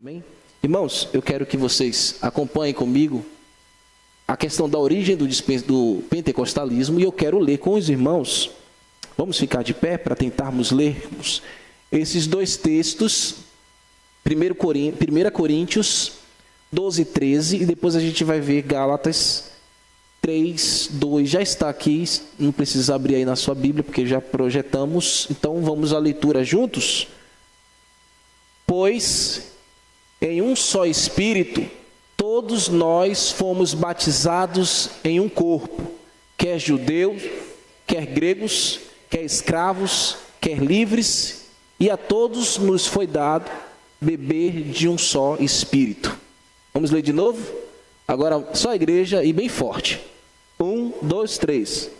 Amém? Irmãos, eu quero que vocês acompanhem comigo a questão da origem do pentecostalismo e eu quero ler com os irmãos. Vamos ficar de pé para tentarmos lermos esses dois textos, 1 Coríntios 12, 13, e depois a gente vai ver Gálatas 3, 2. Já está aqui, não precisa abrir aí na sua Bíblia, porque já projetamos. Então vamos à leitura juntos. Pois em um só Espírito, todos nós fomos batizados em um corpo, quer judeus, quer gregos, quer escravos, quer livres, e a todos nos foi dado beber de um só Espírito. Vamos ler de novo? Agora só a igreja e bem forte. 1, 2, 3.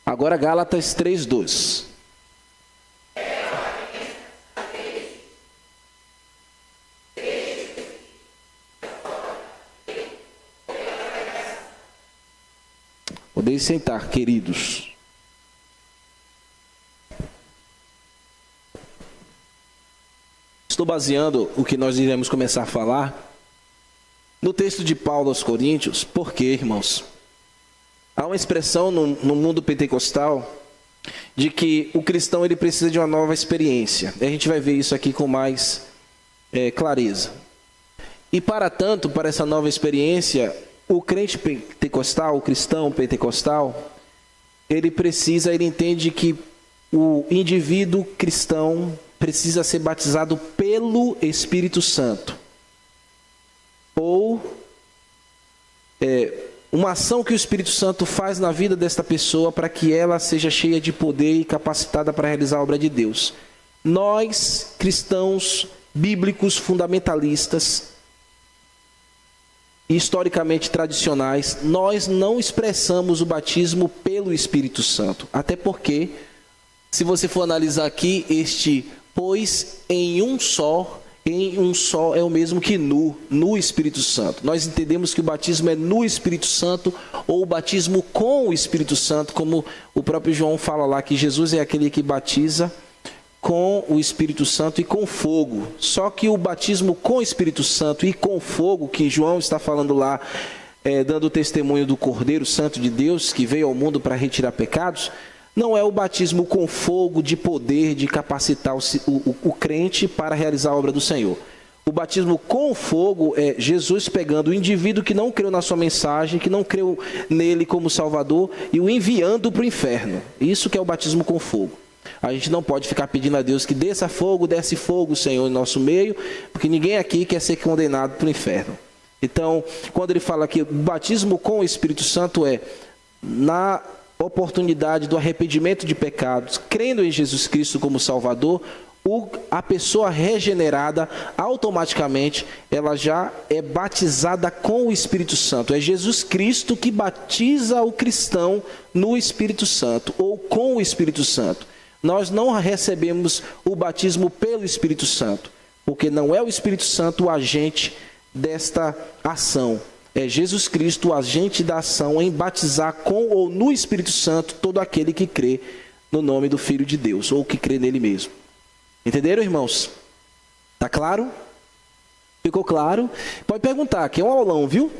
Agora Gálatas 3, 2. Podeis sentar, queridos. Estou baseando o que nós iremos começar a falar no texto de Paulo aos Coríntios, porque, irmãos, há uma expressão no mundo pentecostal de que o cristão ele precisa de uma nova experiência. A gente vai ver isso aqui com mais clareza. E para tanto, para essa nova experiência, o crente pentecostal, o cristão pentecostal, ele entende que o indivíduo cristão precisa ser batizado pelo Espírito Santo. Ou uma ação que o Espírito Santo faz na vida desta pessoa para que ela seja cheia de poder e capacitada para realizar a obra de Deus. Nós, cristãos bíblicos fundamentalistas, historicamente tradicionais, nós não expressamos o batismo pelo Espírito Santo. Até porque, se você for analisar aqui, pois em um só é o mesmo que no Espírito Santo. Nós entendemos que o batismo é no Espírito Santo ou o batismo com o Espírito Santo, como o próprio João fala lá, que Jesus é aquele que batiza com o Espírito Santo e com fogo. Só que o batismo com o Espírito Santo e com fogo, que João está falando lá, dando testemunho do Cordeiro Santo de Deus, que veio ao mundo para retirar pecados, não é o batismo com fogo de poder, de capacitar o crente para realizar a obra do Senhor. O batismo com fogo é Jesus pegando o indivíduo que não creu na sua mensagem, que não creu nele como Salvador, e o enviando para o inferno. Isso que é o batismo com fogo. A gente não pode ficar pedindo a Deus que desce fogo, Senhor, em nosso meio, porque ninguém aqui quer ser condenado para o inferno. Então, quando ele fala que o batismo com o Espírito Santo é na oportunidade do arrependimento de pecados, crendo em Jesus Cristo como Salvador, a pessoa regenerada, automaticamente, ela já é batizada com o Espírito Santo. É Jesus Cristo que batiza o cristão no Espírito Santo, ou com o Espírito Santo. Nós não recebemos o batismo pelo Espírito Santo, porque não é o Espírito Santo o agente desta ação. É Jesus Cristo o agente da ação em batizar com ou no Espírito Santo todo aquele que crê no nome do Filho de Deus, ou que crê nele mesmo. Entenderam, irmãos? Tá claro? Ficou claro? Pode perguntar, que é um aulão, viu?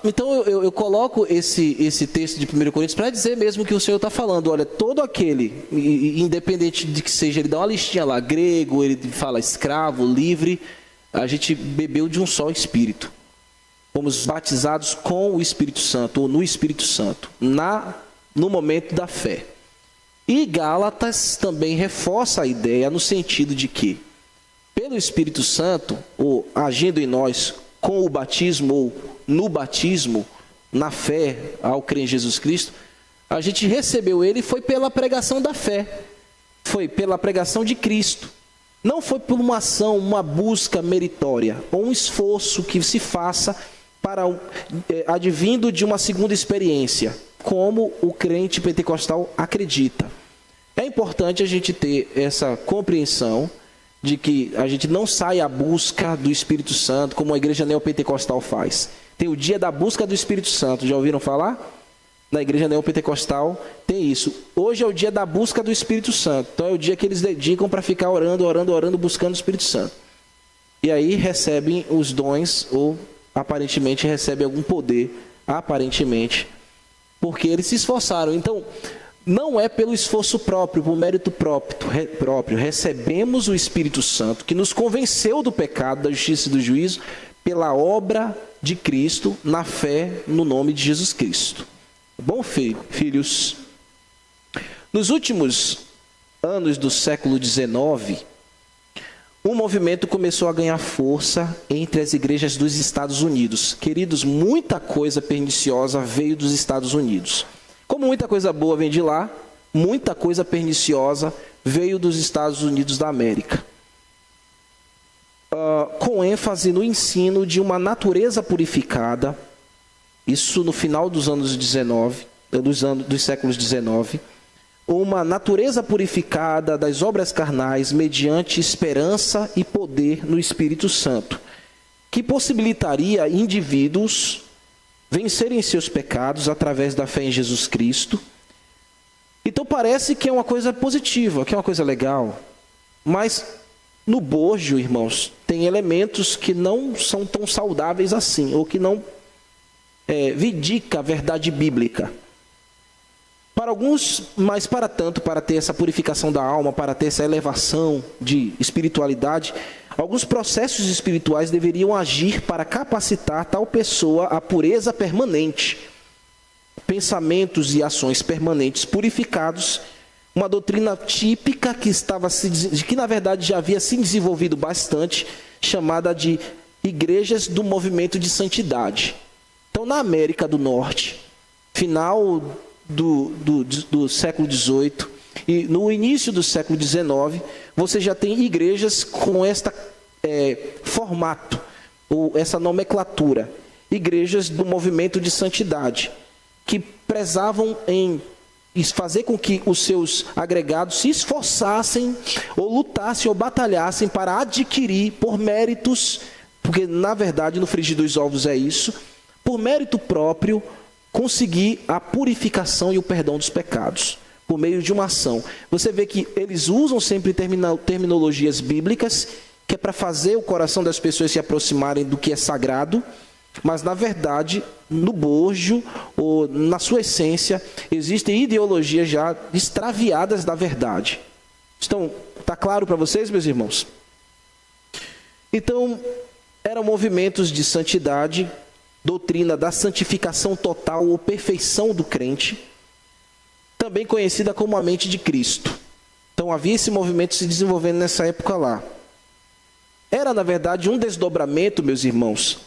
Então eu coloco esse texto de 1 Coríntios para dizer mesmo que o Senhor está falando. Olha, todo aquele, independente de que seja, ele dá uma listinha lá, grego, ele fala escravo, livre, a gente bebeu de um só Espírito. Fomos batizados com o Espírito Santo, ou no Espírito Santo, no momento da fé. E Gálatas também reforça a ideia no sentido de que, pelo Espírito Santo, ou agindo em nós com o batismo, ou no batismo, na fé, ao crer em Jesus Cristo, a gente recebeu ele foi pela pregação da fé, foi pela pregação de Cristo. Não foi por uma ação, uma busca meritória, ou um esforço que se faça advindo de uma segunda experiência, como o crente pentecostal acredita. É importante a gente ter essa compreensão de que a gente não sai à busca do Espírito Santo como a igreja neopentecostal faz. Tem o dia da busca do Espírito Santo, já ouviram falar? Na igreja neopentecostal tem isso. Hoje é o dia da busca do Espírito Santo. Então é o dia que eles dedicam para ficar orando, buscando o Espírito Santo. E aí recebem os dons, ou aparentemente recebem algum poder, aparentemente, porque eles se esforçaram. Então, não é pelo esforço próprio, por mérito próprio. Recebemos o Espírito Santo, que nos convenceu do pecado, da justiça e do juízo, pela obra de Cristo, na fé no nome de Jesus Cristo. Bom, filhos, nos últimos anos do século XIX, um movimento começou a ganhar força entre as igrejas dos Estados Unidos. Queridos, muita coisa perniciosa veio dos Estados Unidos. Como muita coisa boa vem de lá, muita coisa perniciosa veio dos Estados Unidos da América. Com ênfase no ensino de uma natureza purificada, isso no final dos anos 19, dos séculos 19, uma natureza purificada das obras carnais mediante esperança e poder no Espírito Santo, que possibilitaria indivíduos vencerem seus pecados através da fé em Jesus Cristo. Então parece que é uma coisa positiva, que é uma coisa legal, mas no bojo, irmãos, tem elementos que não são tão saudáveis assim, ou que não vindica a verdade bíblica. Para alguns, mas para tanto, para ter essa purificação da alma, para ter essa elevação de espiritualidade, alguns processos espirituais deveriam agir para capacitar tal pessoa à pureza permanente. Pensamentos e ações permanentes purificados, uma doutrina típica que na verdade já havia se desenvolvido bastante, chamada de igrejas do movimento de santidade. Então, na América do Norte, final do século XVIII e no início do século XIX, você já tem igrejas com este formato, ou essa nomenclatura. Igrejas do movimento de santidade, que prezavam em fazer com que os seus agregados se esforçassem, ou lutassem, ou batalhassem para adquirir por méritos, porque na verdade no frigir dos ovos é isso, por mérito próprio, conseguir a purificação e o perdão dos pecados, por meio de uma ação. Você vê que eles usam sempre terminologias bíblicas, que é para fazer o coração das pessoas se aproximarem do que é sagrado, mas na verdade, no bojo, ou na sua essência, existem ideologias já extraviadas da verdade. Então, está claro para vocês, meus irmãos? Então, eram movimentos de santidade, doutrina da santificação total ou perfeição do crente, também conhecida como a mente de Cristo. Então havia esse movimento se desenvolvendo nessa época lá. Era, na verdade, um desdobramento, meus irmãos,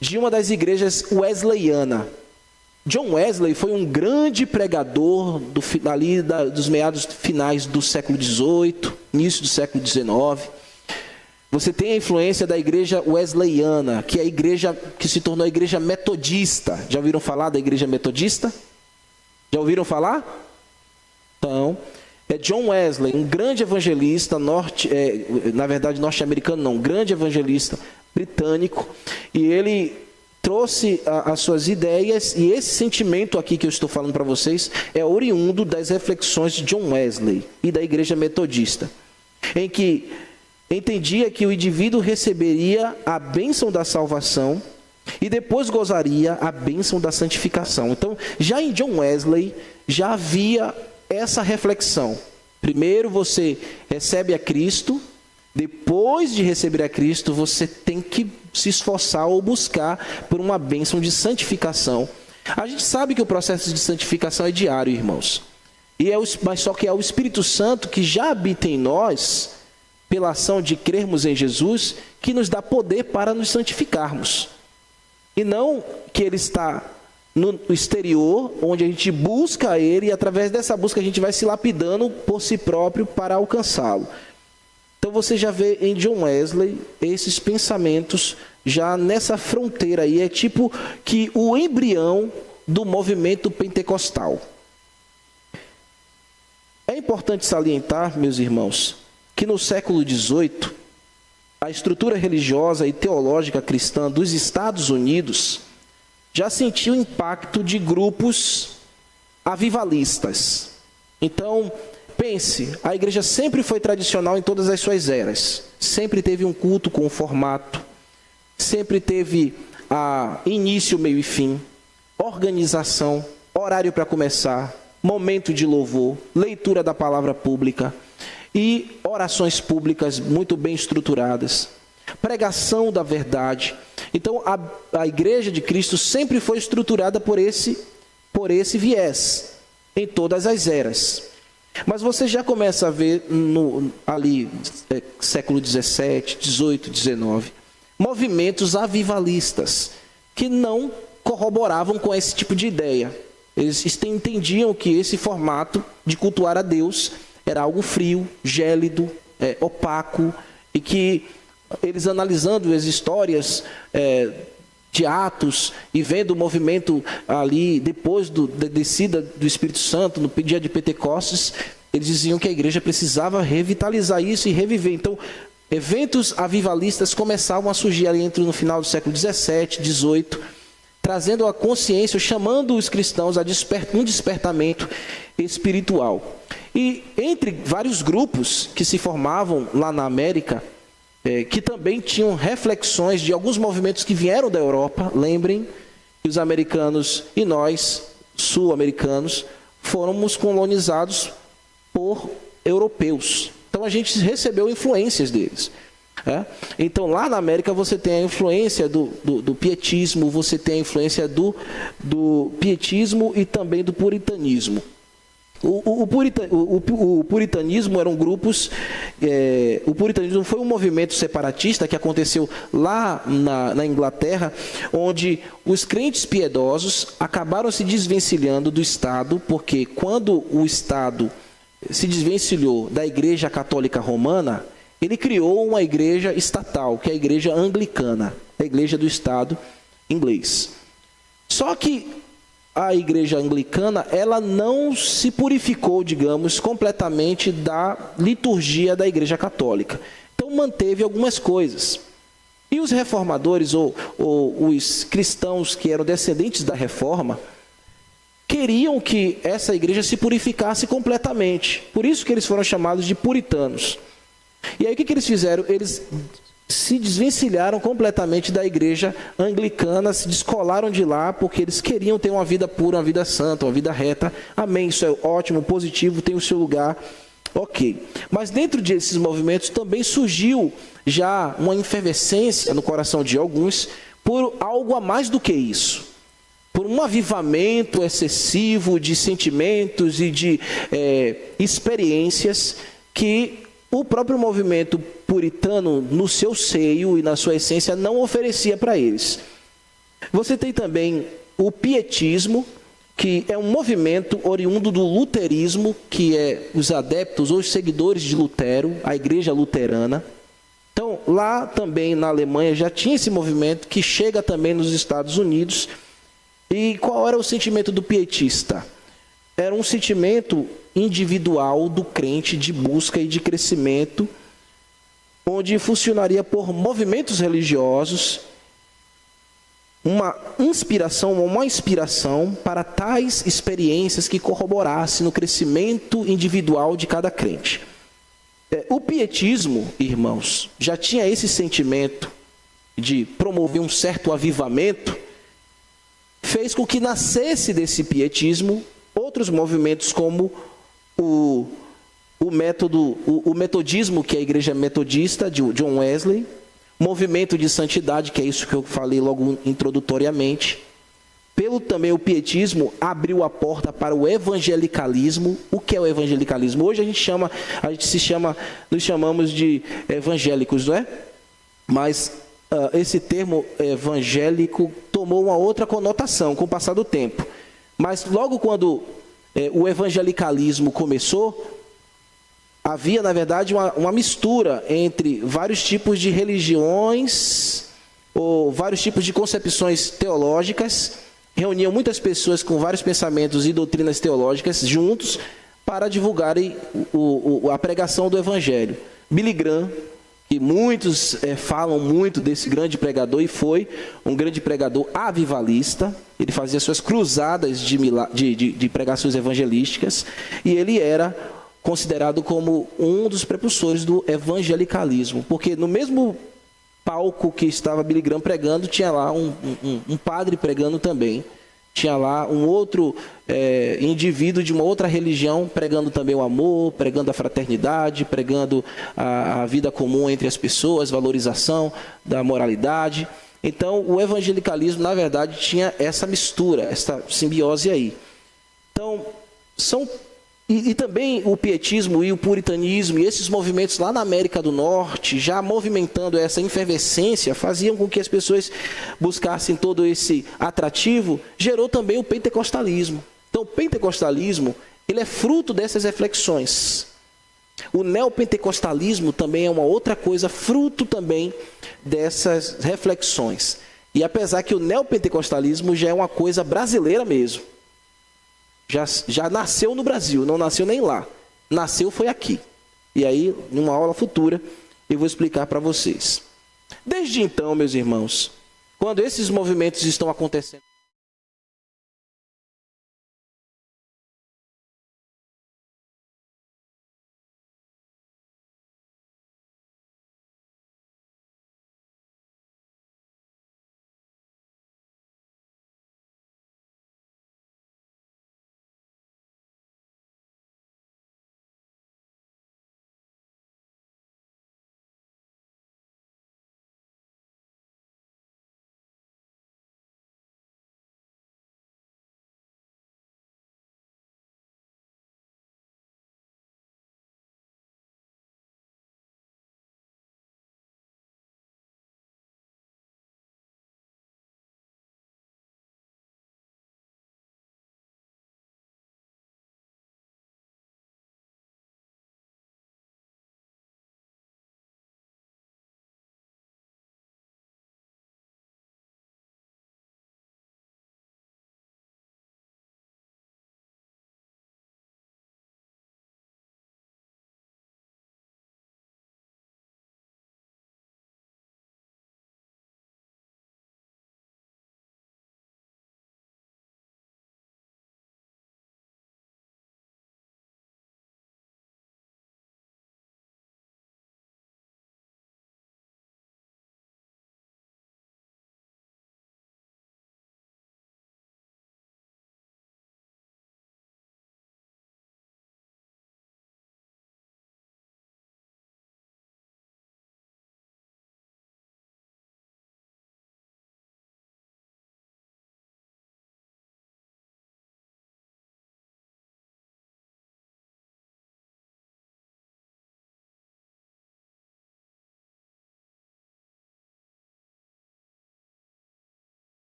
de uma das igrejas wesleyana. John Wesley foi um grande pregador dos meados finais do século XVIII, início do século XIX. Você tem a influência da igreja wesleyana, que é a igreja que se tornou a igreja metodista. Já ouviram falar da igreja metodista? Já ouviram falar? Então, é John Wesley, um grande evangelista, na verdade norte-americano não, um grande evangelista britânico, e ele trouxe as suas ideias, e esse sentimento aqui que eu estou falando para vocês é oriundo das reflexões de John Wesley e da igreja metodista, em que entendia que o indivíduo receberia a bênção da salvação e depois gozaria a bênção da santificação. Então, já em John Wesley, já havia essa reflexão. Primeiro você recebe a Cristo, depois de receber a Cristo, você tem que se esforçar ou buscar por uma bênção de santificação. A gente sabe que o processo de santificação é diário, irmãos. Mas só que é o Espírito Santo que já habita em nós, pela ação de crermos em Jesus, que nos dá poder para nos santificarmos. E não que Ele está no exterior, onde a gente busca Ele, e através dessa busca a gente vai se lapidando por si próprio para alcançá-lo. Então você já vê em John Wesley esses pensamentos já nessa fronteira aí, é tipo que o embrião do movimento pentecostal. É importante salientar, meus irmãos, que no século XVIII, a estrutura religiosa e teológica cristã dos Estados Unidos já sentiu o impacto de grupos avivalistas. Então, pense, a igreja sempre foi tradicional em todas as suas eras. Sempre teve um culto com um formato, sempre teve início, meio e fim, organização, horário para começar, momento de louvor, leitura da palavra pública e orações públicas muito bem estruturadas, pregação da verdade. Então, a Igreja de Cristo sempre foi estruturada por esse viés, em todas as eras. Mas você já começa a ver, século XVII, XVIII, XIX, movimentos avivalistas, que não corroboravam com esse tipo de ideia. Eles entendiam que esse formato de cultuar a Deus era algo frio, gélido, opaco, e que eles, analisando as histórias de Atos e vendo o movimento ali depois da descida do Espírito Santo, no dia de Pentecostes, eles diziam que a igreja precisava revitalizar isso e reviver. Então, eventos avivalistas começavam a surgir ali no final do século XVII, XVIII, trazendo a consciência, chamando os cristãos a um despertamento espiritual. E entre vários grupos que se formavam lá na América, que também tinham reflexões de alguns movimentos que vieram da Europa. Lembrem que os americanos e nós, sul-americanos, fomos colonizados por europeus. Então a gente recebeu influências deles. Então lá na América você tem a influência do pietismo, você tem a influência do pietismo e também do puritanismo. O puritanismo eram grupos. O puritanismo foi um movimento separatista que aconteceu lá na Inglaterra, onde os crentes piedosos acabaram se desvencilhando do Estado, porque quando o Estado se desvencilhou da Igreja Católica Romana, ele criou uma igreja estatal, que é a Igreja Anglicana, a igreja do Estado inglês. Só que a igreja anglicana, ela não se purificou, digamos, completamente da liturgia da igreja católica. Então manteve algumas coisas. E os reformadores, ou os cristãos que eram descendentes da reforma, queriam que essa igreja se purificasse completamente. Por isso que eles foram chamados de puritanos. E aí o que eles fizeram? Eles se desvencilharam completamente da igreja anglicana, se descolaram de lá, porque eles queriam ter uma vida pura, uma vida santa, uma vida reta. Amém, isso é ótimo, positivo, tem o seu lugar, ok. Mas dentro desses movimentos também surgiu já uma efervescência no coração de alguns por algo a mais do que isso. Por um avivamento excessivo de sentimentos e de experiências que o próprio movimento puritano, no seu seio e na sua essência, não oferecia para eles. Você tem também o pietismo, que é um movimento oriundo do luterismo, que é os adeptos ou os seguidores de Lutero, a igreja luterana. Então, lá também na Alemanha já tinha esse movimento, que chega também nos Estados Unidos. E qual era o sentimento do pietista? Era um sentimento individual do crente de busca e de crescimento, onde funcionaria por movimentos religiosos, uma inspiração para tais experiências que corroborassem no crescimento individual de cada crente. O pietismo, irmãos, já tinha esse sentimento de promover um certo avivamento, fez com que nascesse desse pietismo outros movimentos como o metodismo, que é a igreja metodista de John Wesley, movimento de santidade, que é isso que eu falei logo introdutoriamente. Também o pietismo abriu a porta para o evangelicalismo. O que é o evangelicalismo? Hoje nos chamamos de evangélicos, não é? Mas esse termo evangélico tomou uma outra conotação com o passar do tempo. Mas logo quando o evangelicalismo começou, havia, na verdade, uma mistura entre vários tipos de religiões, ou vários tipos de concepções teológicas, reuniam muitas pessoas com vários pensamentos e doutrinas teológicas juntos, para divulgarem a pregação do Evangelho. Billy Graham, que muitos falam muito desse grande pregador, e foi um grande pregador avivalista. Ele fazia suas cruzadas de pregações evangelísticas, e ele era considerado como um dos precursores do evangelicalismo, porque no mesmo palco que estava Billy Graham pregando, tinha lá um padre pregando também. Tinha lá um outro indivíduo de uma outra religião pregando também o amor, pregando a fraternidade, pregando a vida comum entre as pessoas, valorização da moralidade. Então, o evangelicalismo, na verdade, tinha essa mistura, essa simbiose aí. Então, E também o pietismo e o puritanismo e esses movimentos lá na América do Norte, já movimentando essa efervescência, faziam com que as pessoas buscassem todo esse atrativo, gerou também o pentecostalismo. Então, o pentecostalismo, ele é fruto dessas reflexões. O neopentecostalismo também é uma outra coisa, fruto também dessas reflexões. E apesar que o neopentecostalismo já é uma coisa brasileira mesmo. Já nasceu no Brasil, não nasceu nem lá. Nasceu foi aqui. E aí, numa aula futura, eu vou explicar para vocês. Desde então, meus irmãos, quando esses movimentos estão acontecendo,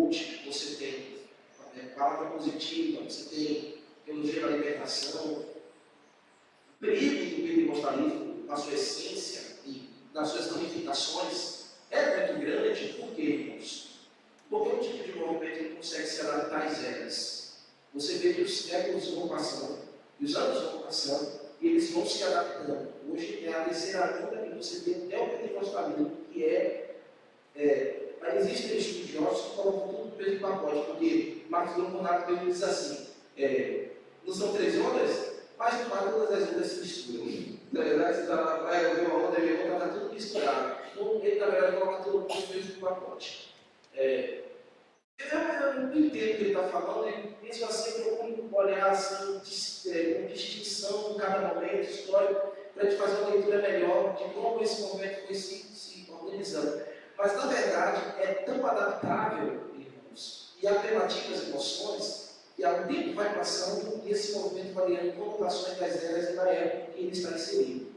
coach, você tem palavra positiva, você tem teologia da libertação. O perigo do pentecostalismo, na sua essência e nas suas ramificações, é muito grande. Por quê, irmãos? Porque um tipo de movimento que consegue se adaptar às eras. Você vê que os séculos vão passando, e os anos vão passando, e eles vão se adaptando. Hoje é a terceira onda que você tem até o pentecostalismo, que existem estudiosos que colocam tudo no mesmo pacote, porque Marcos Leonardo diz assim, não são 3 ondas, mas no mar todas as ondas se misturam. Na verdade, você está na praia, vê uma onda, vê outra, está tudo misturado. Então, ele, na verdade, coloca tudo no mesmo pacote. Eu não entendo o que ele está falando, ele pensa assim, procura olhar assim, com distinção em cada momento histórico, para a gente fazer uma leitura melhor de como esse momento foi se organizando. Mas, na verdade, é tão adaptável, irmãos, e apelativo às emoções, e ao tempo vai passando e esse movimento vai ganhando conotações das eras e da época que ele está inserido.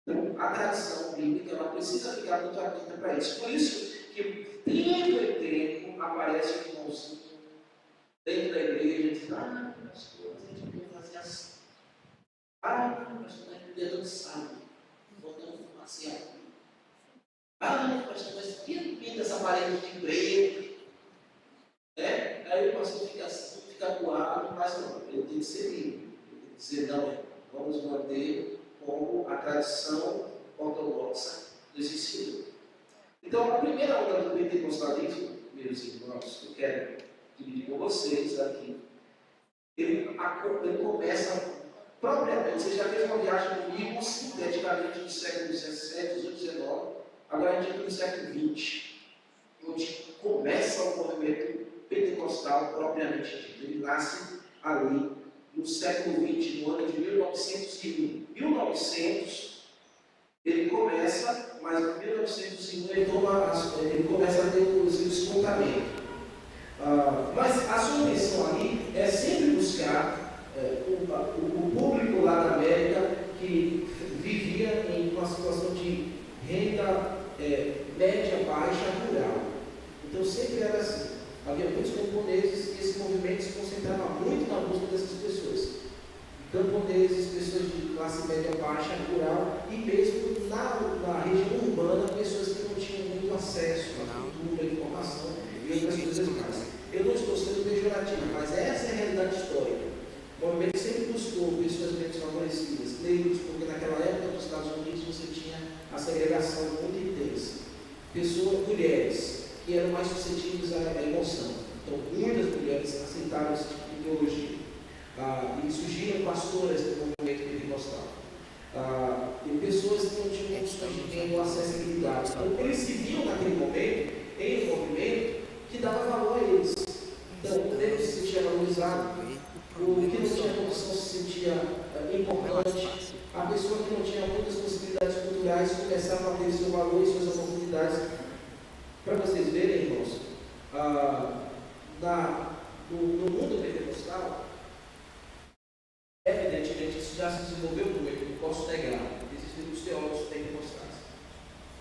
Então, a tradição bíblica ela precisa ficar muito atenta para isso. Por isso que, tempo em tempo, aparece um irmãozinho dentro da igreja e diz: pastor, a gente podia fazer assim. Pastor, a gente podia dançar, botando fumaça aqui. Pastor, mas pinta essa parede de preto. Aí o pastor fica assim, fica acuado, mas não, ele tem que ser livre. Ele tem que dizer: não, vamos manter como a tradição ortodoxa nos ensinou. Então, a primeira onda do pentecostalismo, meus irmãos, que eu quero dividir com vocês aqui, ele começa propriamente. Você já fez uma viagem comigo, sinteticamente, no século XVII, XIX, agora a gente entra no século XX, onde começa o movimento pentecostal propriamente dito. Ele nasce ali no século XX, no ano de 1901. 1900, ele começa, mas em 1901 ele começa a ter o espontamento. Mas a sua missão ali é sempre buscar o público lá na América que vivia em uma situação de renda média, baixa, rural. Então sempre era assim. Havia muitos camponeses e esse movimento se concentrava muito na busca dessas pessoas. Camponeses, pessoas de classe média baixa, rural, e mesmo na região urbana, pessoas que não tinham muito acesso à cultura, à informação e outras coisas mais. Eu não estou sendo pejorativo, mas essa é a realidade histórica. O movimento sempre buscou pessoas menos favorecidas, negros, porque naquela época nos Estados Unidos você tinha a segregação muito intensa. Pessoas, mulheres, que eram mais suscetíveis à emoção. Então, muitas mulheres aceitaram esse tipo de ideologia. E surgiram pastoras do movimento pentecostal. E pessoas que não tinham condições de tempo ou acessibilidade. Então, eles se viam naquele momento, em um movimento que dava valor a eles. Então, o negro se sentia valorizado, o que não tinha condição se sentia importante, a pessoa que não tinha muitas possibilidades culturais começava a ter seu valor e suas oportunidades. Para vocês verem, irmãos, no mundo pentecostal, evidentemente isso já se desenvolveu muito, não posso negar. Existem os teólogos pentecostais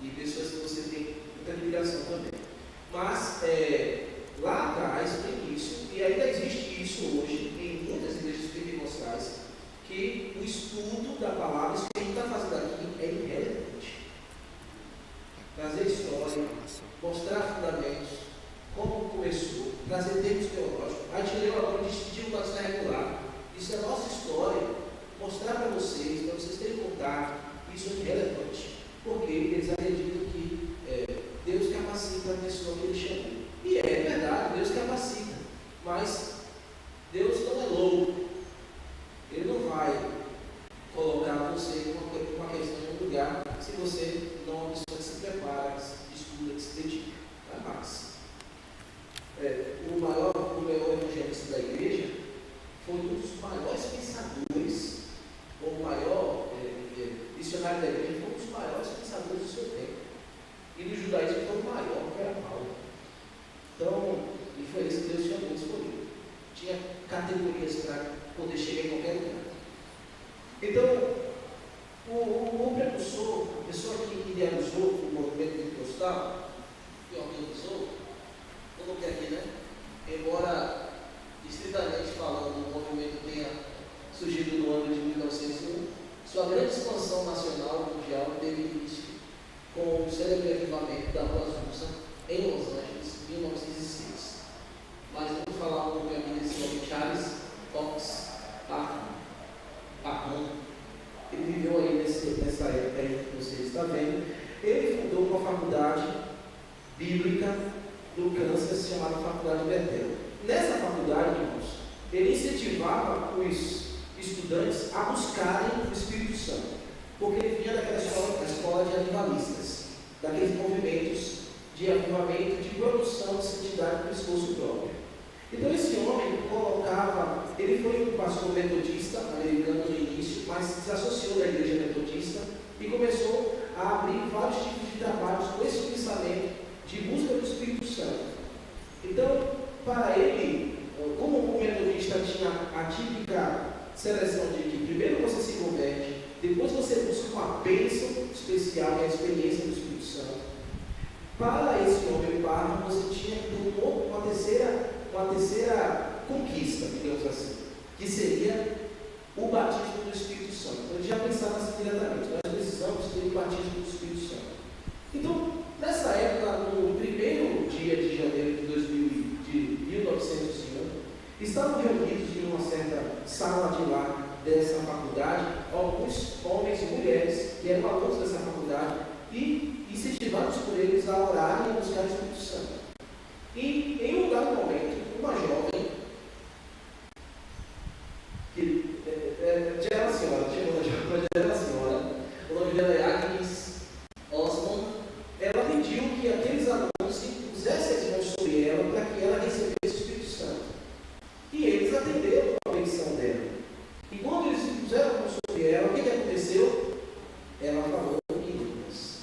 e pessoas que você tem muita admiração também. Mas lá atrás tem isso, e ainda existe isso hoje em muitas igrejas pentecostais, que o estudo da palavra, isso que a gente está fazendo aqui, é irrelevante. Trazer história, mostrar fundamentos, como começou, trazer termos teológicos. A gente leu agora distintivo da história regular. Isso é a nossa história. Mostrar para vocês terem contato, isso é irrelevante. Porque eles acreditam que Deus capacita a pessoa que ele chamou. E é verdade, Deus capacita. Mas Deus não é louco. Ele não vai colocar você com uma questão em um lugar se você não é uma pessoa que se prepara, que se estuda, que se dedica. Mas o maior evangelista da igreja foi um dos maiores pensadores, ou o maior missionário da igreja, foi um dos maiores pensadores do seu tempo. E no judaísmo foi o maior, que era Paulo. Então, e foi esse que Deus chamou escolhido. Tinha categorias para poder chegar em qualquer lugar. Então, o precursor, a pessoa que idealizou o movimento pentecostal, que organizou, eu não porque aqui, né? Embora, distritamente falando, o movimento tenha surgido no ano de 1901, sua grande expansão nacional e mundial teve início com o célebre avivamento da Rua Azusa, em Los Angeles, em 1906. Mas vamos falar um pouco aqui desse nome, Charles Fox Parham. Ele viveu aí nessa época aí que você está vendo. Ele fundou uma faculdade bíblica no Kansas chamada Faculdade Bethel. Nessa faculdade, irmãos, ele incentivava os estudantes a buscarem o Espírito Santo, porque ele vinha daquela escola de avivalistas, daqueles movimentos de avivamento, de produção de santidade com esforço próprio. Então esse homem colocava, ele foi um pastor metodista americano no início, mas se associou da igreja metodista e começou a abrir vários tipos de trabalhos com esse pensamento de busca do Espírito Santo. Então, para ele, como o metodista tinha a típica seleção de que primeiro você se converte, depois você busca uma bênção especial, que é a experiência do Espírito Santo. Para esse homem Parham, você tinha uma terceira conquista, digamos assim, que seria o batismo do Espírito Santo. Então, ele já pensava assim diretamente, nós precisamos ter o batismo do Espírito Santo. Então, nessa época, no primeiro dia de janeiro de 1901, estavam reunidos em uma certa sala de lá dessa faculdade, alguns homens e mulheres que eram alunos dessa faculdade e incentivados por eles a orar e a buscar o Espírito Santo. E em um dado momento, uma jovem, que já era uma senhora, o nome dela é Agnes Osmond, ela pediu que aqueles alunos pusessem as mãos sobre ela para que ela recebesse o Espírito Santo. E eles atenderam a petição dela. E quando eles puseram a mão sobre ela, o que aconteceu? Ela falou em línguas.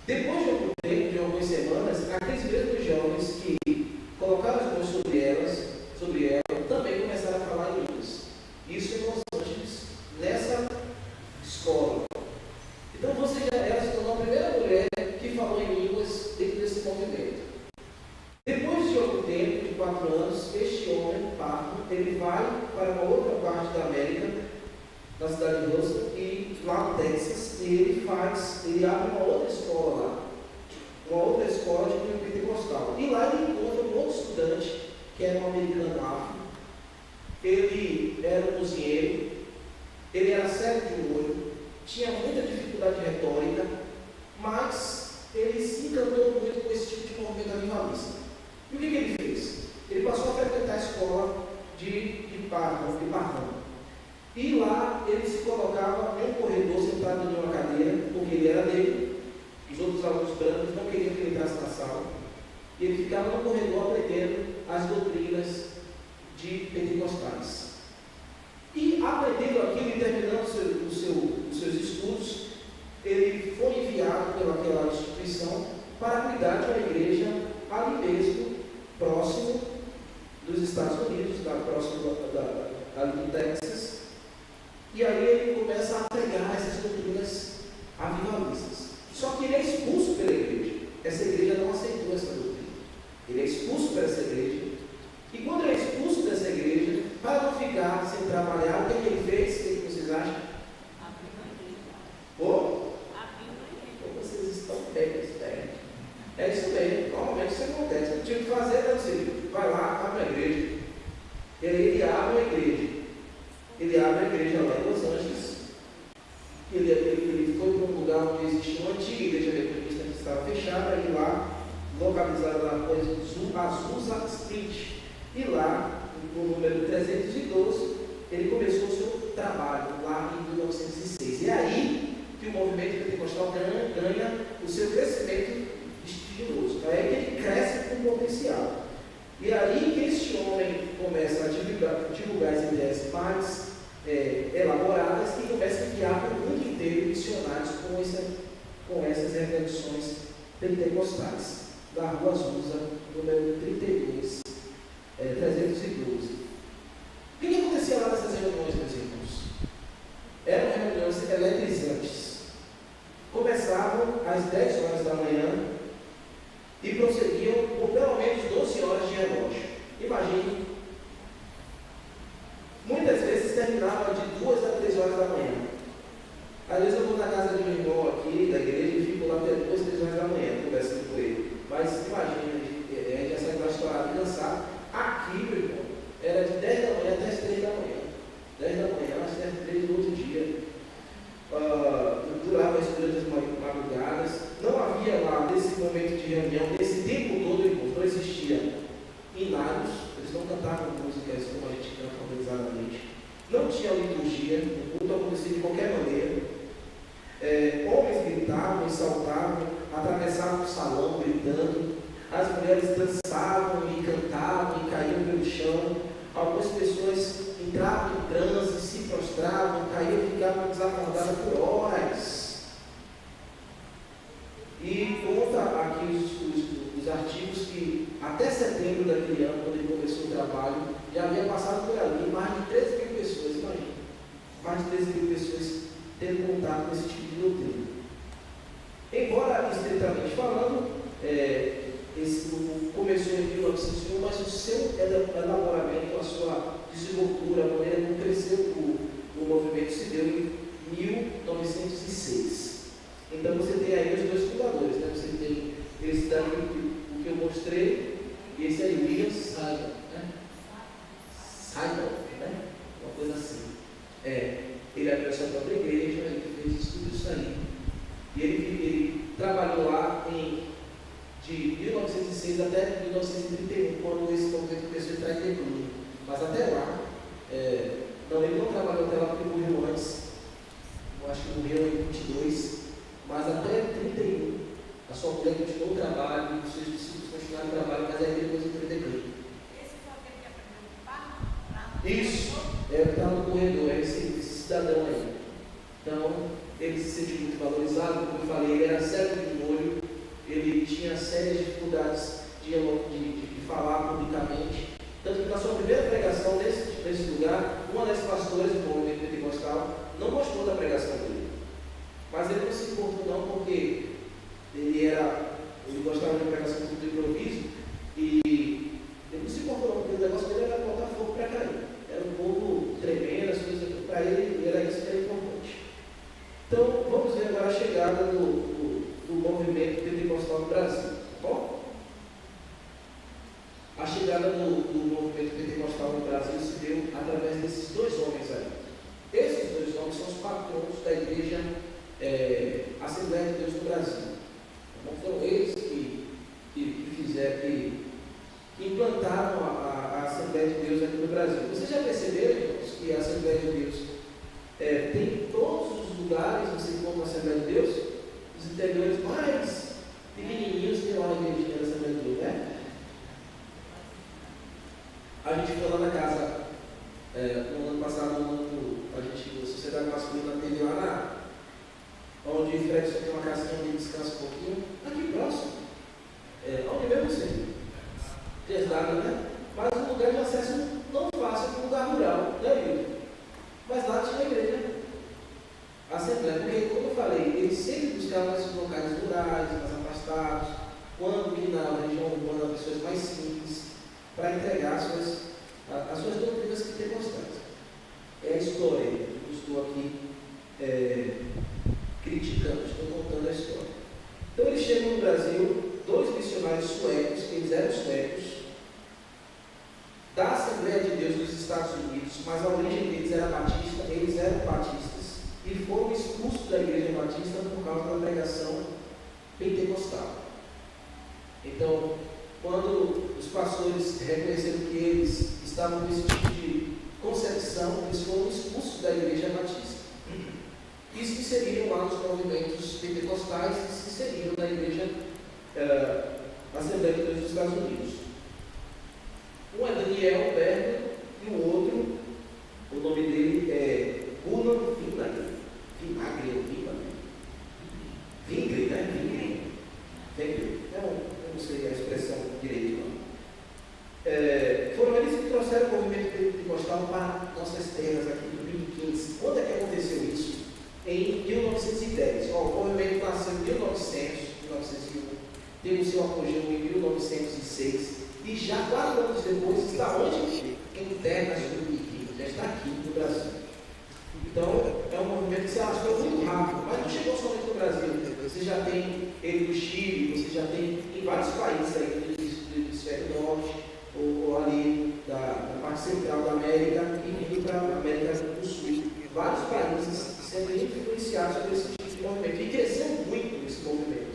Depois de algum tempo, de algumas semanas, aqueles mesmos jovens que colocaram as mãos sobre ela, também começaram a falar em línguas. Isso em Los Angeles, nessa escola. Então ela se tornou a primeira mulher que falou em línguas dentro desse movimento. Depois de algum tempo, de 4 anos, este homem, Parham, ele vai para uma outra parte da América, na cidade de Houston, e lá no Texas, e ele abre uma outra escola lá, uma outra escola de cunho pentecostal. E lá ele encontra um outro estudante, que era um americano afro. Ele era um cozinheiro, ele era cego de um olho, tinha muita dificuldade retórica, mas ele se encantou muito com esse tipo de movimento avivalista. E o que ele fez? Ele passou a frequentar a escola de Parham. E lá ele se colocava em um corredor sentado em uma cadeira, porque ele era negro, os outros alunos brancos não queriam que ele entrasse na sala. E ele ficava no corredor aprendendo as doutrinas de pentecostais. E aprendendo aquilo e terminando os seus estudos, ele foi enviado pelaquela instituição para cuidar de uma igreja ali mesmo, próximo dos Estados Unidos, próximo ali do Texas. E aí ele começa a pregar essas doutrinas avivalistas. Só que ele é expulso pela igreja. Essa igreja não aceitou essa doutrina. Ele é expulso por essa igreja. E quando ele é expulso dessa igreja, para não ficar sem trabalhar, o que ele fez? O que vocês acham? Vocês estão bem espertos. É isso mesmo, normalmente isso acontece. O que tinha que fazer é assim: vai lá, abre a igreja. Ele abre a igreja. Ele abre a igreja lá em Los Angeles. Ele foi para um lugar onde existia uma antiga igreja metodista que estava fechada, e lá, localizada na Azusa Street. E lá, no número 312, ele começou o seu trabalho lá em 1906. E é aí que o movimento pentecostal ganha o seu crescimento estigioso. É aí que ele cresce com potencial. E é aí que este homem começa a divulgar as ideias mais elaboradas e começa a enviar para o mundo inteiro missionários com essas revoluções pentecostais. Da Rua Azusa, número 32, 312. O que acontecia lá nessas reuniões, meus irmãos? Eram reuniões eletrizantes. Começavam às 10 horas da manhã e prosseguiam por pelo menos 12 momento de reunião, nesse tempo todo, irmãos, não existia hinários, eles não cantavam músicas como a gente canta organizadamente, não tinha liturgia, o culto acontecia de qualquer maneira. Homens gritavam, saltavam, atravessavam o salão gritando, as mulheres dançavam e cantavam e caíam pelo chão, algumas pessoas entravam em transe, se prostravam, caíam e ficavam desacordadas por horas. E conta aqui os artigos que até setembro daquele ano, quando ele começou o trabalho, já havia passado por ali mais de 13 mil pessoas, imagina, mais de 13 mil pessoas tendo contato com esse tipo de doutrina. Embora, estritamente falando, esse grupo começou em 1901, mas o seu elaboramento, a sua desenvoltura, a maneira como cresceu o movimento se deu em 1906. Então você tem aí os dois fundadores, né? Você tem esse daqui, o que eu mostrei, e esse aí, William Seidel, né? Seidel, né? Uma coisa assim. Ele abriu a sua própria igreja, ele fez tudo isso aí. E ele trabalhou lá de 1906 até 1931, quando esse movimento começou a entrar em declínio. Mas até lá, ele não trabalhou até lá porque morreu antes. Eu acho que morreu em 22. Mas até 31, a sua mulher continuou o trabalho, os seus discípulos continuaram o trabalho, mas aí depois entrou em declínio. Esse foi aquele que aprendeu o papo? Isso, que está no corredor, é esse cidadão aí. Então, ele se sentiu muito valorizado, como eu falei, ele era cego de olho, ele tinha sérias dificuldades de falar publicamente. Tanto que na sua primeira pregação nesse lugar, uma das pastoras do movimento pentecostal não gostou da pregação dele. Mas ele não se importou não, porque ele gostava de pregação do improviso, e ele não se importou não, porque o negócio dele era botar fogo para cair. Era um povo tremendo, as coisas, para ele era isso que era importante. Então, vamos ver agora a chegada do movimento pentecostal no Brasil, tá bom? A chegada do movimento pentecostal no Brasil se deu através desses dois homens aí. Esses dois homens são os patrões da igreja Assembleia de Deus no Brasil. Então, foram eles que implantaram a Assembleia de Deus aqui no Brasil. Vocês já perceberam, irmãos, que a Assembleia de Deus tem em todos os lugares onde se encontra a Assembleia de Deus, os interiores mais pequenininhos tem lá a igrejinha da Assembleia de Deus, né? A gente foi lá na casa, no ano passado, a Sociedade Masculina teve lá onde o Fred tem uma casinha onde descansa um pouquinho, aqui próximo, onde mesmo assim, pesado, né? Mas um lugar de acesso não fácil para um lugar rural, né, Wilton? Mas lá tinha igreja, a Assembleia, porque, como eu falei, eles sempre buscavam esses locais rurais, mais afastados, quando que na região urbana, pessoas mais simples, para entregar as suas doutrinas pentecostais. É a história, eu estou aqui criticando, estou contando a história. Então eles chegam no Brasil, dois missionários suecos, eles eram suecos, da Assembleia de Deus dos Estados Unidos, mas a origem deles era batista, eles eram batistas, e foram expulsos da igreja batista por causa da pregação pentecostal. Então, quando os pastores reconheceram que eles estavam com esse tipo de concepção, eles foram expulsos da igreja batista. E se inseriram lá nos movimentos pentecostais e se inseriram na igreja Assembleia de Deus dos Estados Unidos. Um é Daniel Berger e o outro, o nome dele é Gunnar Vingre, né? Vingre. Eu não sei a expressão direito. Foram eles que trouxeram o movimento pentecostal para nossas terras aqui em 2015. Quando é que aconteceu isso? Em 1910. O movimento nasceu em 1901, teve o seu apogeu em 1906, e já 4 anos depois está onde? Em terras do Piqui, já está aqui no Brasil. Então, é um movimento que se alastrou muito rápido, mas não chegou somente no Brasil. Você já tem ele no Chile, você já tem em vários países aí do hemisfério norte, ou ali da parte central da América, e vindo para a América do Sul. Vários países sendo influenciados por esse tipo de movimento. E cresceu muito esse movimento.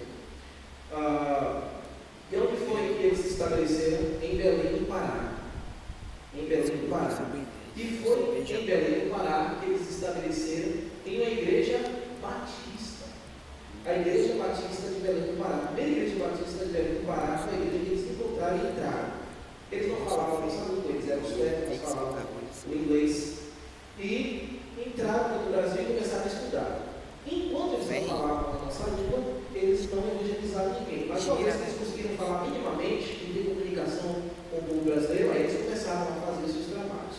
Igreja Batista de Belém do Pará. A primeira Igreja Batista de Belém do Pará foi a igreja que eles encontraram e entraram. Eles não falavam nem sabe eles eram os técnicos, falavam o inglês. E entraram no Brasil e começaram a estudar. Enquanto eles não falavam a nossa língua, eles não evangelizaram ninguém. Mas uma vez que eles conseguiram falar minimamente e ter comunicação com o povo brasileiro, aí eles começaram a fazer seus trabalhos.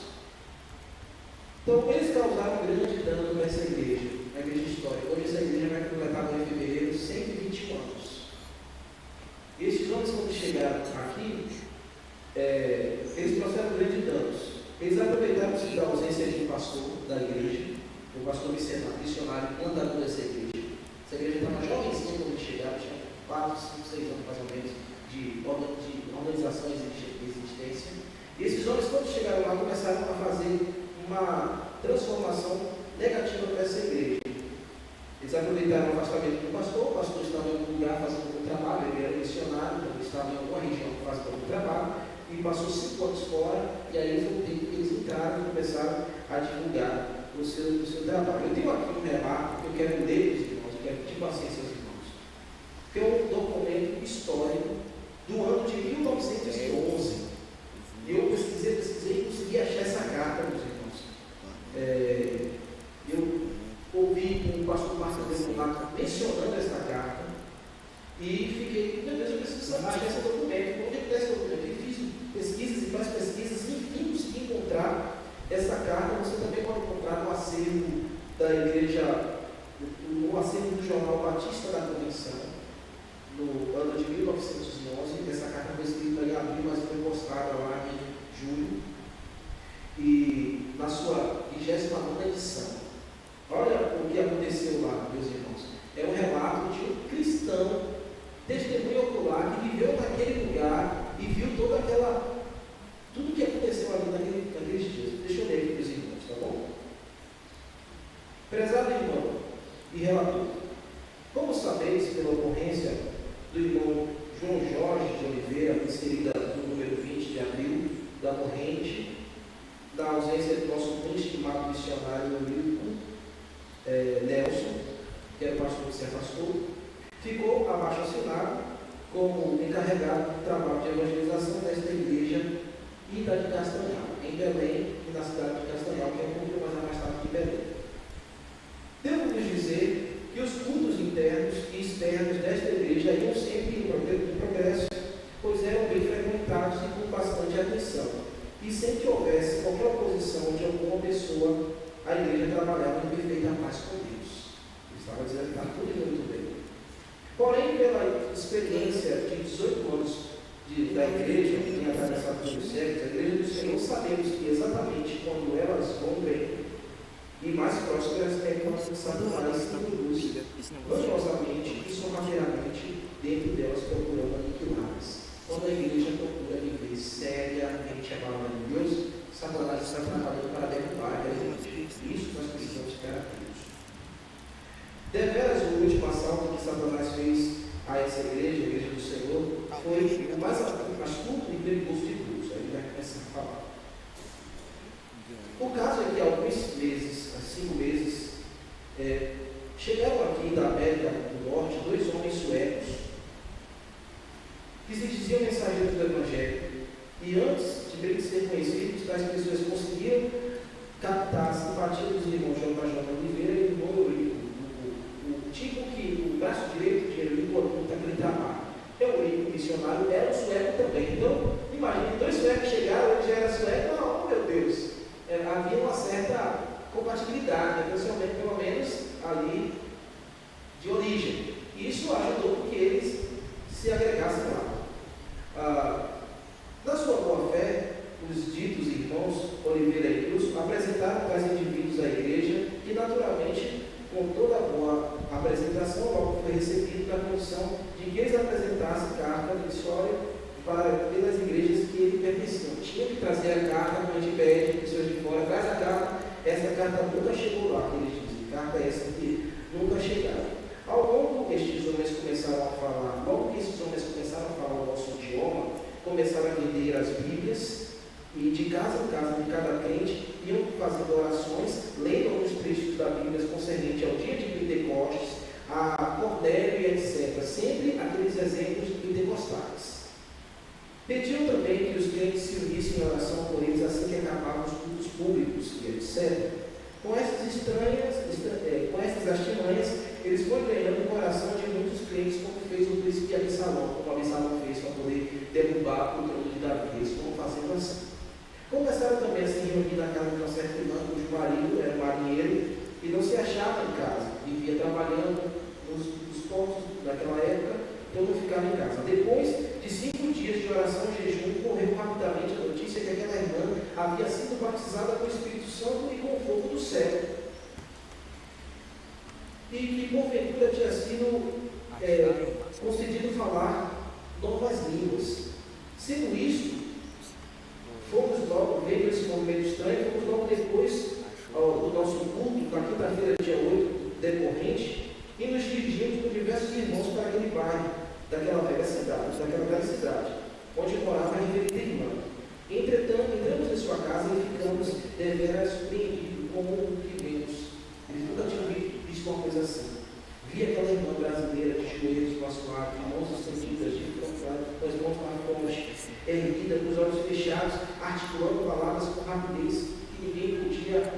Então, eles causaram grande dano nessa igreja, a igreja histórica. Hoje essa igreja vai completar em fevereiro 121 anos. E esses homens, quando chegaram aqui, eles trouxeram grandes danos. Eles aproveitaram-se da ausência de um pastor da igreja, o pastor missionário plantador dessa igreja. Essa igreja estava jovenzinha quando eles chegaram, tinha 4, 5, 6 anos mais ou menos de organização e existência. E esses homens, quando chegaram lá, começaram a fazer uma transformação negativa para essa igreja. Eles aproveitaram o afastamento do pastor, o pastor estava em algum lugar fazendo algum trabalho, ele era missionário, então ele estava em alguma região fazendo algum trabalho, e passou 5 anos fora, e aí eles entraram e começaram a divulgar o seu trabalho. Eu tenho aqui um relato que eu quero ler para os irmãos, eu quero pedir paciência aos irmãos, que é um documento histórico do ano de 1911. E eu pesquisei e consegui achar essa carta, meus irmãos. Eu ouvi o pastor Marcos Demonato mencionando essa carta e fiquei, meu Deus, eu preciso achar esse documento. Onde é que está esse documento? Eu fiz pesquisas e mais pesquisas, enfim, consegui encontrar essa carta. Você também pode encontrar no acervo da igreja, no acervo do jornal Batista da Convenção, no ano de 1911. Essa carta foi escrita em abril, mas foi postada lá em julho, e na sua 29ª edição. Olha o que aconteceu lá, meus irmãos. É um relato de um cristão, testemunho ocular, que viveu naquele lugar e viu tudo que aconteceu ali naqueles dias. Deixa eu ler aqui para os irmãos, tá bom? Prezado irmão e relator, como sabeis pela ocorrência do irmão João Jorge de Oliveira, inserida no número 20 de abril, da corrente, da ausência do nosso muito estimado missionário Milton Nelson, que era o pastor que se afastou, ficou abaixo assinado como encarregado do trabalho de evangelização desta igreja e da de Castanhal, em Belém e na cidade de Castanhal, que é um pouco mais afastado de Belém. Devo-vos dizer que os cultos internos e externos desta igreja iam sempre em progresso, pois eram bem frequentados e com bastante atenção. E sem que houvesse qualquer oposição de alguma pessoa, a igreja trabalhava em perfeita paz com Deus. Ele estava dizendo que está tudo muito bem. Porém, pela experiência de 18 anos da igreja, que tinha atravessado pelos séculos, a igreja do Senhor, sabemos que exatamente quando elas vão bem e mais prósperas é quando Satanás introduz vagarosamente e sorrateiramente dentro delas, procurando aniquilá-las. Quando a igreja procura viver seriamente a palavra de Deus, Satanás está trabalhando para derrubar a igreja. Isso nós precisamos ficar atentos. Deveras, o último assalto que Satanás fez a essa igreja, a igreja do Senhor, foi o mais astuto e perigoso de todos. Aí ele vai começar a falar. O caso é que há alguns meses, há 5 meses, chegaram aqui da América do Norte 2 homens suecos que se diziam mensageiros do Evangelho, e antes de bem ser conhecidos, tais pessoas conseguiram captar a simpatia dos irmãos J. Oliveira e o irmão Eurico, o tipo que o braço direito de Eurico oculta aquele trabalho. Eurico, missionário, era um sueco também. Então, imagine, 2 suecos chegaram, ele já era sueco, não, meu Deus, havia uma certa compatibilidade, principalmente, pelo menos ali de origem. E isso ajudou com que eles se agregassem lá. Na sua boa fé, os ditos irmãos Oliveira e Cruz apresentaram tais indivíduos à igreja e, naturalmente, com toda a boa apresentação, logo foi recebido na condição de que eles apresentassem carta de história pelas igrejas que ele pertenciam. Tinha que trazer a carta, como a gente pede, pessoas de fora, traz a carta. Essa carta nunca chegou lá, que eles dizem. Carta essa que nunca chegaram. Ao longo que estes homens começaram a falar, o nosso idioma, começaram a vender as Bíblias, e de casa em casa de cada crente iam fazendo orações, lendo alguns trechos da Bíblia concernente ao dia de Pentecostes, a Cornélio e etc. Sempre aqueles exemplos pentecostais. Pediam também que os crentes se unissem em oração por eles assim que acabavam os cultos públicos e etc. Com essas artimanhas, eles foram ganhando o coração de muitos crentes, como fez o príncipe Absalão, como Absalão fez para poder derrubar o trono de Davi. Eles foram fazendo assim. Começaram também a se reunir na casa de uma certa irmã, cujo marido era um marinheiro e não se achava em casa, vivia trabalhando nos portos daquela época, então não ficava em casa. Depois de 5 dias de oração e jejum, correu rapidamente a notícia que aquela irmã havia sido batizada com o Espírito Santo e com o fogo do céu, e que porventura tinha sido concedido falar novas línguas. Sendo isso, fomos logo, veio esse movimento estranho, fomos logo depois do nosso culto, na quinta-feira, dia 8, decorrente, e nos dirigimos com diversos irmãos para aquele bairro, daquela velha cidade, onde morava a reverenda irmã. Entretanto, entramos em sua casa e ficamos deveras surpreendidos com o que vimos. Eles nunca tinham visto uma coisa assim. Vi aquela irmã brasileira de joelhos pascoados, de mãos estendidas, com as mãos para fora, erguida, com os olhos fechados, articulando palavras com rapidez que ninguém podia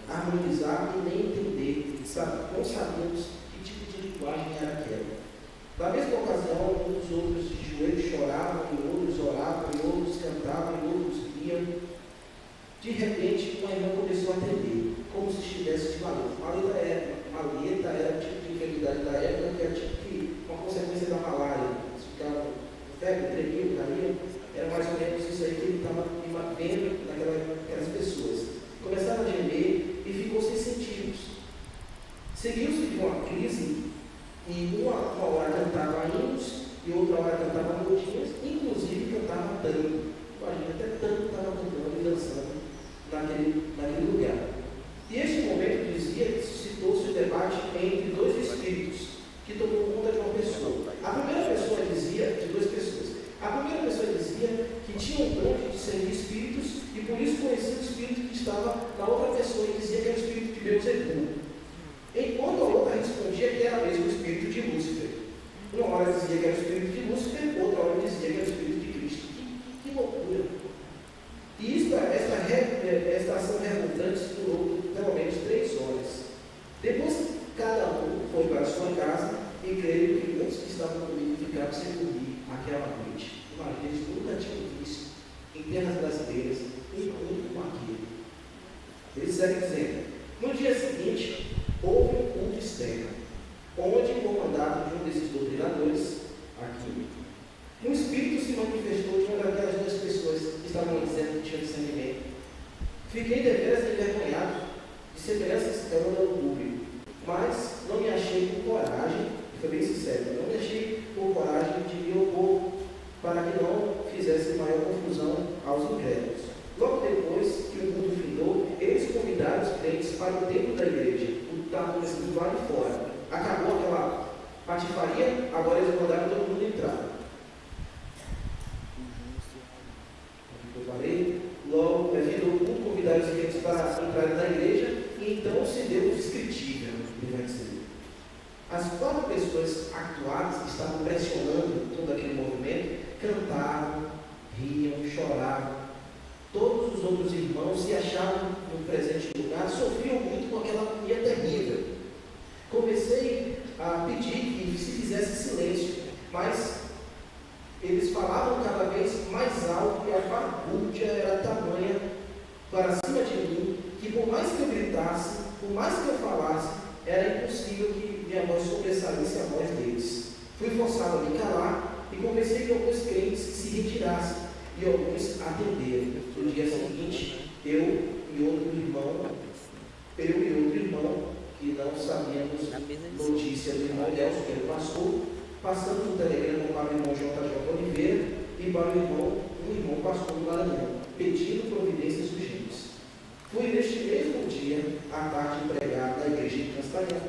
harmonizar e nem entender. Não sabíamos que tipo de linguagem era aquela. Na mesma ocasião, uns outros de joelhos choravam, e outros oravam, e outros cantavam, e outros riam. De repente, uma irmã começou a tremer, como se estivesse de maleta. Maleta era o tipo de enfermidade da época, que era tipo que uma consequência da malária. Eles ficavam febre, tremiam, caíam. Era mais ou menos isso aí que ele estava vendo naquelas pessoas. Começaram a gemer e ficou sem sentidos. Seguiu-se de uma crise. E uma hora cantava hinos e outra hora cantava modinhas, inclusive cantava tango. Imagina, até tango estava cantando e dançando naquele lugar. E este momento dizia que suscitou-se o debate entre dois espíritos que tomou conta de uma pessoa. A primeira pessoa dizia, de duas pessoas, a primeira pessoa dizia que tinha um dom de discernir espíritos e por isso conhecia o espírito que estava na outra pessoa e dizia que era o espírito de Beelzebub. Enquanto a outra respondia que era mesmo o espírito de Lúcifer. Uma hora dizia que era o espírito de Lúcifer, outra hora dizia que era o espírito de Cristo. Que loucura! E esta ação revoltante durou pelo menos 3 horas. Depois, cada um foi para a sua casa e creio que muitos que estavam comigo ficaram sem dormir aquela noite. Imagina, eles nunca tinham visto em terras brasileiras um culto como aquele. Eles seguem dizendo: no dia seguinte, houve um culto externo, onde, por mandato de um desses doutrinadores, aqui, um espírito se manifestou de uma daquelas 2 pessoas que estavam dizendo que tinham discernimento. Fiquei deveras envergonhado de semelhança escândalo público, mas não me achei com coragem, foi bem sincero, não me achei com coragem de me opor para que não fizesse maior confusão aos incrédulos. Logo depois que o culto findou, eles convidaram os crentes para o templo da igreja. O culto estava acontecendo lá de fora. Acabou aquela patifaria, agora eles mandaram todo mundo entrar. Eu falei, logo, findou o culto, convidaram os crentes para entrar na igreja, e então se deu o descritível, ele vai dizer. As 4 pessoas actuadas que estavam pressionando todo aquele movimento, cantavam, riam, choravam. Todos os outros irmãos se achavam no presente lugar, sofriam muito com aquela agonia terrível. Comecei a pedir que se fizesse silêncio, mas eles falavam cada vez mais alto e a barbúrdia era tamanha para cima de mim, que por mais que eu gritasse, por mais que eu falasse, era impossível que minha voz sobressaísse a voz deles. Fui forçado a me calar e conversei com alguns crentes que se retirassem. E alguns atenderam. No dia seguinte, eu e outro irmão, que não sabíamos notícia do irmão Nelson, que era pastor, passamos um telegrama para o irmão J.J. Oliveira e para um irmão pastor do Maranhão, pedindo providências urgentes. Fui neste mesmo dia, à tarde, pregar na igreja de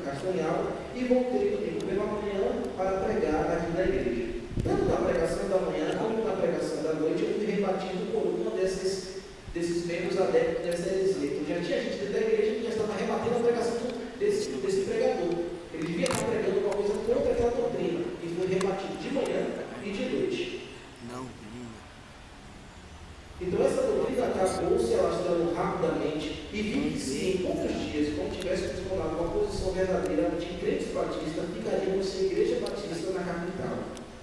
Castanhal e voltei domingo pela manhã para pregar aqui na igreja. Tanto na pregação da manhã como na pregação da noite, eu fui rebatido por uma desses membros adeptos dessa heresia. Então já tinha gente dentro da igreja que já estava rebatendo a pregação desse pregador. Ele devia estar pregando uma coisa contra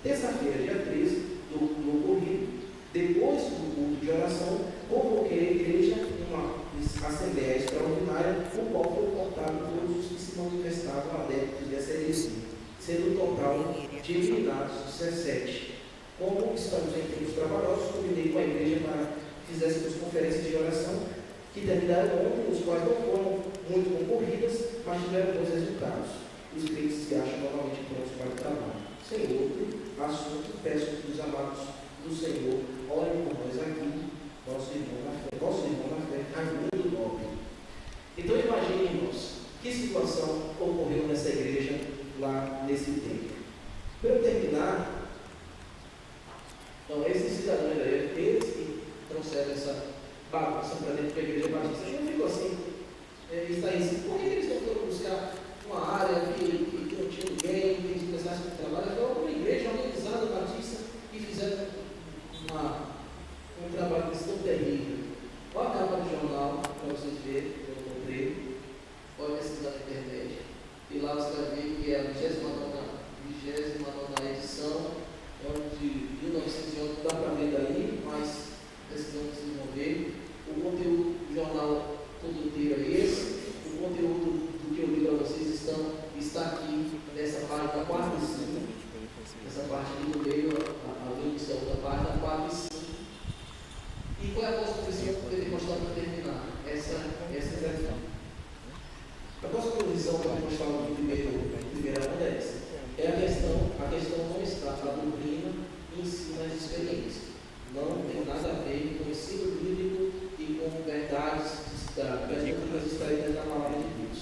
Terça-feira, dia 13 do ocorrido, depois do culto de oração, convoquei a igreja em uma assembleia extraordinária, o qual foi portado por todos os que se manifestavam adeptos dessa heresia, sendo um total de eliminados 17. Como estamos em tempos trabalhosos, combinei com a igreja para que fizéssemos conferências de oração que terminaram ontem, os quais não foram muito concorridas, mas tiveram bons resultados. Os crentes se acham novamente prontos para o trabalho. Sem outro assunto, peço que os amados do Senhor olhem por nós aqui, nosso irmão na fé, Raimundo Nobre. Então imaginem, irmãos, que situação ocorreu nessa igreja lá nesse tempo. Para eu terminar, então, esses cidadãos aí, eles que trouxeram essa bagunça para dentro da igreja batista, não ficou assim, está aí, por que eles não foram buscar uma área que não tinha ninguém, que eles precisassem de trabalho? Foi uma igreja organizada batista e fizeram um trabalho cristão terrível. Olha a capa do jornal, para vocês verem, eu comprei, pode pesquisar na internet, e lá você vai ver que é a 29ª edição, de 1911, dá para ver daí, mas precisamos desenvolver. O conteúdo do jornal todo inteiro é esse. O conteúdo do que eu li para vocês está aqui nessa página 4 e 5. Essa parte aqui do meio, a link da outra página 4 e 5. E qual é a posição que eu mostrar para terminar? Essa é a posição que eu mostrar no primeira onda é essa. A questão não está na doutrina em si, nas experiências. Não tem nada a ver com o ensino bíblico e com verdades extraídas da palavra de Deus.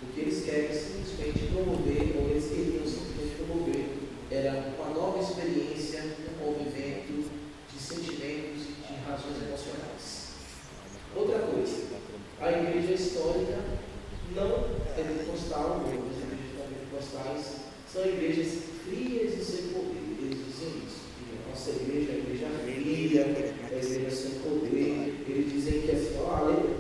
O que eles querem simplesmente promover, ou eles queriam simplesmente promover, era uma nova experiência, um movimento de sentimentos e de razões emocionais. Outra coisa, a igreja histórica não é pentecostal, ou as igrejas não pentecostais são igrejas frias e sem poder. Eles dizem isso. A nossa igreja é a igreja fria, é a igreja sem poder. Eles dizem que assim,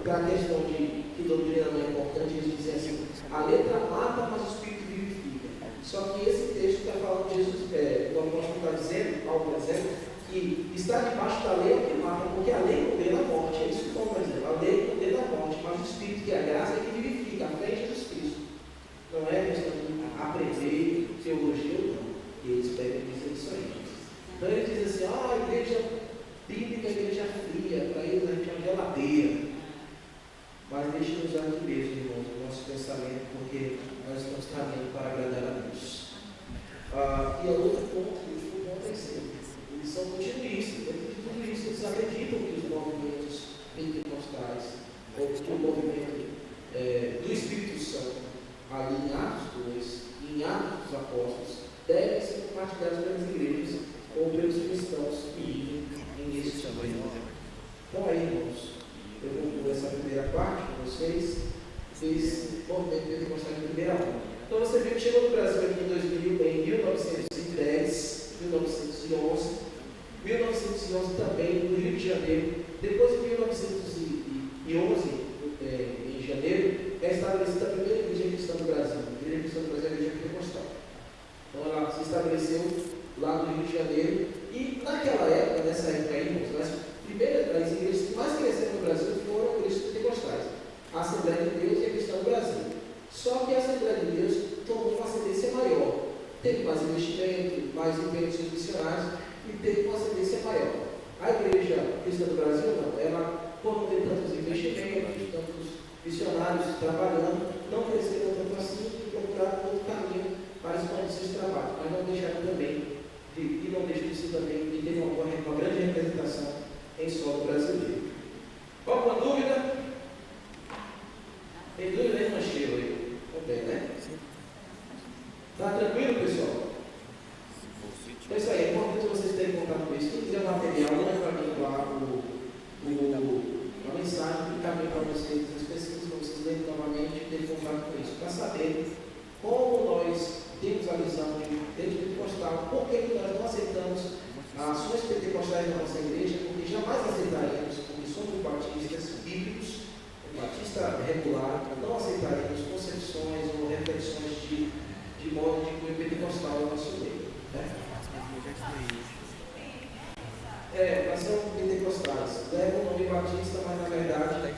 para a questão de que doutrina não é importante, eles dizem assim, a letra mata, mas o espírito vivifica. Só que esse texto está falando de Jesus, o apóstolo está dizendo, Paulo está dizendo, que está debaixo da lei é o que mata, porque a lei condena a morte. É isso que Paulo está dizendo. A lei condena a morte, mas o espírito que é a graça é que vivifica, a fé em Jesus Cristo. Não é questão de aprender teologia ou não. E eles devem dizer isso aí. Então ele diz assim, a igreja bíblica, a igreja fria, para eles a gente é uma geladeira. Mas deixe-nos aqui mesmo, irmãos, o nosso pensamento, porque nós estamos caminhando para agradar a Deus. E o outro ponto é esse. Eles são continuistas, dentro de tudo isso, eles acreditam que os movimentos pentecostais, ou que o movimento do Espírito Santo, ali em Atos 2 e em Atos dos Apóstolos, devem ser compartilhados pelas igrejas ou pelos cristãos que vivem nesse tipo. Então aí, irmãos, eu concluo essa primeira parte com vocês, desse movimento pentecostal de primeira mão. Então você viu que chegou no Brasil aqui em 1910, 1911, 1911 também no Rio de Janeiro. Depois em 1911, em janeiro, é estabelecida a primeira igreja cristã do Brasil. A igreja cristã do Brasil é a igreja pentecostal. Então ela se estabeleceu lá no Rio de Janeiro. E naquela época, nessa época aí, as igrejas que mais cresceram no Brasil foram igrejas pentecostais. A Assembleia de Deus e a Cristã do Brasil. Só que a Assembleia de Deus tomou uma ascendência maior. Teve mais investimento, mais intervenções missionárias e teve uma ascendência maior. A Igreja Cristã do Brasil, não, ela, por não ter tantos investimentos, tantos missionários trabalhando, não cresceram tanto assim e procuraram outro caminho para expandir seus trabalhos, mas não deixaram também, e não deixam de ser também, de ter uma grande representação em solo brasileiro. Alguma dúvida? Tem dúvida aí, irmã Sheila? Também, né? Está tranquilo, pessoal? Então é isso aí, é importante vocês terem contato com isso. Quem quiser material, manda para mim lá a mensagem que caminha para vocês, as pesquisas para vocês lerem novamente e terem contato com isso, para saber como nós temos a visão de Deus pentecostal, por que nós não aceitamos ações pentecostais na nossa igreja, porque jamais aceitaremos, porque somos batistas bíblicos, batista regular, não aceitaremos concepções ou reflexões de modo de cunho pentecostal no nosso meio. Né? pentecostais. Levam o nome batista, mas na verdade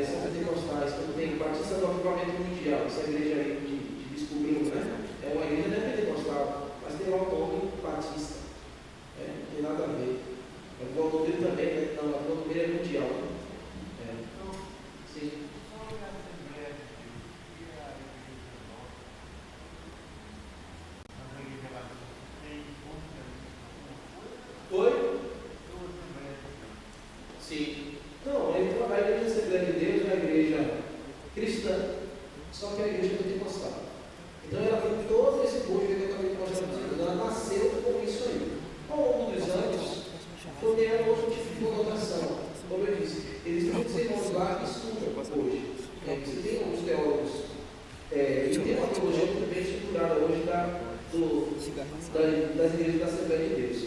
são pentecostais. Então tem batista do avivamento mundial, essa igreja aí de descobrimos, né? É uma igreja não é pentecostal, mas tem lá o nome batista. Não tem nada a ver. O Valdomiro também, né? Não, o Valdomiro é mundial. Né? Sim. Oi? Sim. Não, a igreja Assembleia de Deus é uma igreja cristã, só que é a igreja pentecostal. Então ela tem todo esse povo que eu acabei de mostrar para vocês. Ela nasceu com isso aí. Ao longo dos anos, foi ganhando outro tipo de conotação. Como eu disse, existem muitos irmãos lá que estudam hoje. Você tem alguns teólogos, e tem uma teologia muito bem estruturada hoje das igrejas da Assembleia de Deus.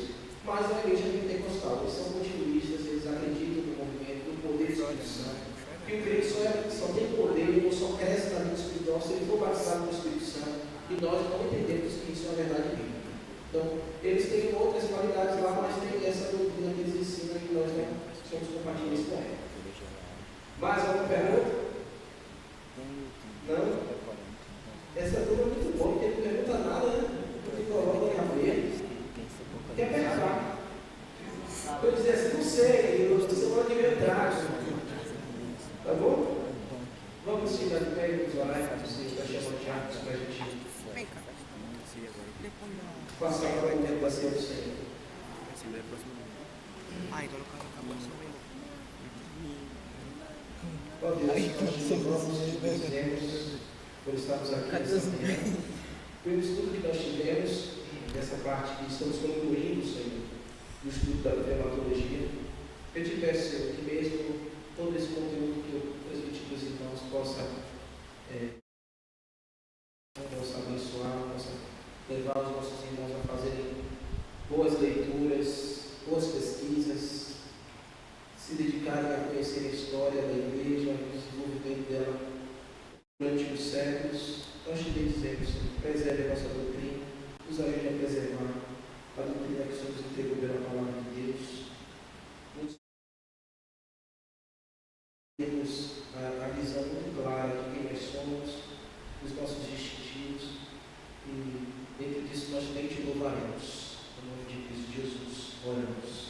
Mas a igreja pentecostal, eles são continuistas, eles acreditam no movimento, no poder do Espírito Santo. E o crente só tem poder, ou só cresce na vida espiritual se ele for batizado no Espírito Santo. E nós não entendemos que isso é a verdade bíblica. Então, eles têm outras qualidades lá, mas tem essa doutrina que eles ensinam e nós não somos compatíveis com ela. Mais alguma pergunta? Não? Essa turma é muito boa, porque não pergunta nada, né? Porque coloca na cabeça. Quer perguntar? Eu dizer assim, não sei, eu semana que vem atrás. Tá bom? Vamos ficar de pé e vamos orar, você está chamando de atos para a gente passar para a contemplação do Senhor. Ó Deus, nós te louvamos e te bendizemos por estarmos aqui nessa manhã, pelo estudo que nós tivemos, dessa parte que estamos concluindo, Senhor, do estudo da dermatologia. Eu te peço, Senhor, que mesmo todo esse conteúdo que eu transmiti para os irmãos possa abençoar, possa levar os nossos irmãos a fazerem boas leituras, boas pesquisas, se dedicarem a conhecer a história da igreja, o desenvolvimento dela durante os séculos. Nós te bendizemos, Senhor, preserve a nossa doutrina, nos ajude a preservar a doutrina que o Senhor nos entregou pela palavra de Deus. Temos a visão muito clara de quem nós somos, dos nossos distintivos, e dentro disso nós também te louvaremos. Em nome de Cristo Jesus, oramos.